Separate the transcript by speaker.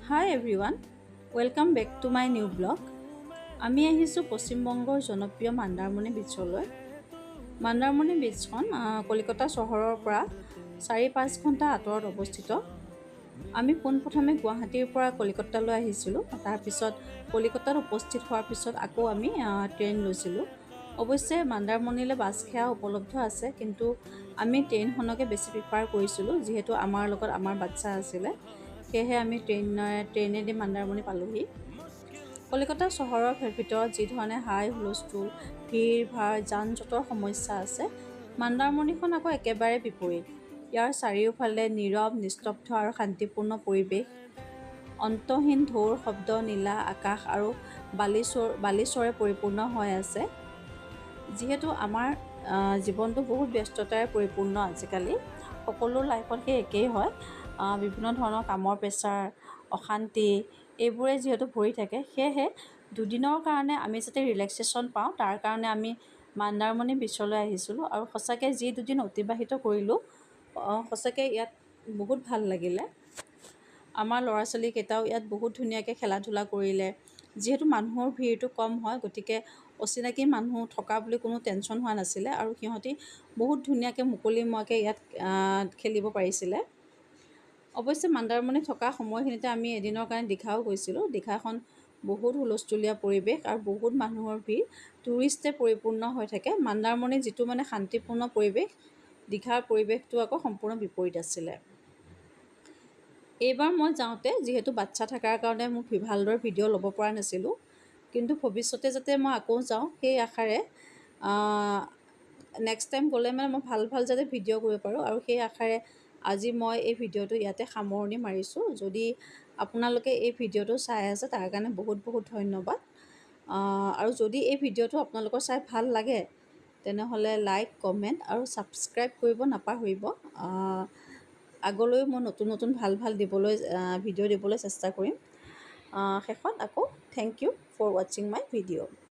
Speaker 1: Hi everyone, welcome back to my new blog. আমি আহিছোঁ পশ্চিমবংগৰ জনপ্ৰিয় মান্দাৰমণি বীচলৈ। মান্দাৰমণি বীচখন কলিকতা চহৰৰ পৰা 4-5 ঘণ্টা আঁতৰত অৱস্থিত। আমি পোনপ্ৰথমে গুৱাহাটীৰ পৰা কলিকতালৈ আহিছিলোঁ। তাৰপিছত কলিকতাত উপস্থিত হোৱাৰ পিছত আকৌ আমি ট্ৰেইন লৈছিলোঁ। অৱশ্যে মান্দাৰমণিলৈ বাছ সেৱা উপলব্ধ আছে, কিন্তু আমি ট্ৰেইনখনকে বেছি প্ৰিফাৰ কৰিছিলোঁ যিহেতু আমাৰ লগত আমাৰ বাচ্চা আছিলে। সেয়েহে আমি ট্ৰেইনেদি মান্দাৰমণি পালোহি। কলিকতা চহৰৰ ভিতৰত যি ধৰণে হাই হুলস্থুল, ভিৰ ভাৰ, যান জঁটৰ সমস্যা আছে, মান্দাৰমণিখন আকৌ একেবাৰে বিপৰীত। ইয়াৰ চাৰিওফালে নীৰৱ, নিস্তব্ধ আৰু শান্তিপূৰ্ণ পৰিৱেশ। অন্তহীন ঢৌৰ শব্দ, নীলা আকাশ আৰু বালিচৰে পৰিপূৰ্ণ হৈ আছে। যিহেতু আমাৰ জীৱনটো বহুত ব্যস্ততাৰে পৰিপূৰ্ণ আজিকালি, সকলো লাইফত সেই একেই হয়। বিভিন্ন ধৰণৰ কামৰ প্ৰেছাৰ, অশান্তি এইবোৰে যিহেতু ভৰি থাকে, সেয়েহে দুদিনৰ কাৰণে আমি যাতে ৰিলেক্সেশ্যন পাওঁ তাৰ কাৰণে আমি মান্দাৰমণি বীচলৈ আহিছিলোঁ। আৰু সঁচাকৈ যি দুদিন অতিবাহিত কৰিলোঁ, সঁচাকৈ ইয়াত বহুত ভাল লাগিলে। আমাৰ ল'ৰা ছোৱালীকেইটাও ইয়াত বহুত ধুনীয়াকৈ খেলা ধূলা কৰিলে। যিহেতু মানুহৰ ভিৰটো কম হয়, গতিকে অচিনাকি মানুহ থকা বুলি কোনো টেনশ্যন হোৱা নাছিলে আৰু সিহঁতি বহুত ধুনীয়াকৈ মুকলিমূৰীয়াকৈ ইয়াত খেলিব পাৰিছিলে। অৱশ্যে মান্দাৰমণি থকা সময়খিনিতে আমি এদিনৰ কাৰণে দীঘাও গৈছিলোঁ। দীঘাখন বহুত হুলস্থুলীয়া পৰিৱেশ আৰু বহুত মানুহৰ ভিৰ, টুৰিষ্টে পৰিপূৰ্ণ হৈ থাকে। মান্দাৰমণিৰ যিটো শান্তিপূৰ্ণ পৰিৱেশ, দীঘাৰ পৰিৱেশটো আকৌ সম্পূৰ্ণ বিপৰীত আছিলে। এইবাৰ মই যাওঁতে যিহেতু বাচ্চা থকাৰ কাৰণে মোক ভালদৰে ভিডিঅ' ল'ব পৰা নাছিলোঁ, কিন্তু ভৱিষ্যতে যাতে মই আকৌ যাওঁ সেই আশাৰে নেক্সট টাইম গ'লে মই ভাল যাতে ভিডিঅ' কৰিব পাৰোঁ, আৰু সেই আশাৰে আজি মই এই ভিডিঅ'টো ইয়াতে সামৰণি মাৰিছোঁ। যদি আপোনালোকে এই ভিডিঅ'টো চাই আছে তাৰ কাৰণে বহুত বহুত ধন্যবাদ। আৰু যদি এই ভিডিঅ'টো আপোনালোকৰ চাই ভাল লাগে তেনেহ'লে লাইক, কমেণ্ট আৰু ছাবস্ক্ৰাইব কৰিব নাপাহৰিব। আগলৈও মই নতুন ভাল ভিডিঅ' দিবলৈ চেষ্টা কৰিম। শেষত আকৌ থেংক ইউ ফৰ ৱাচিং মাই ভিডিঅ'।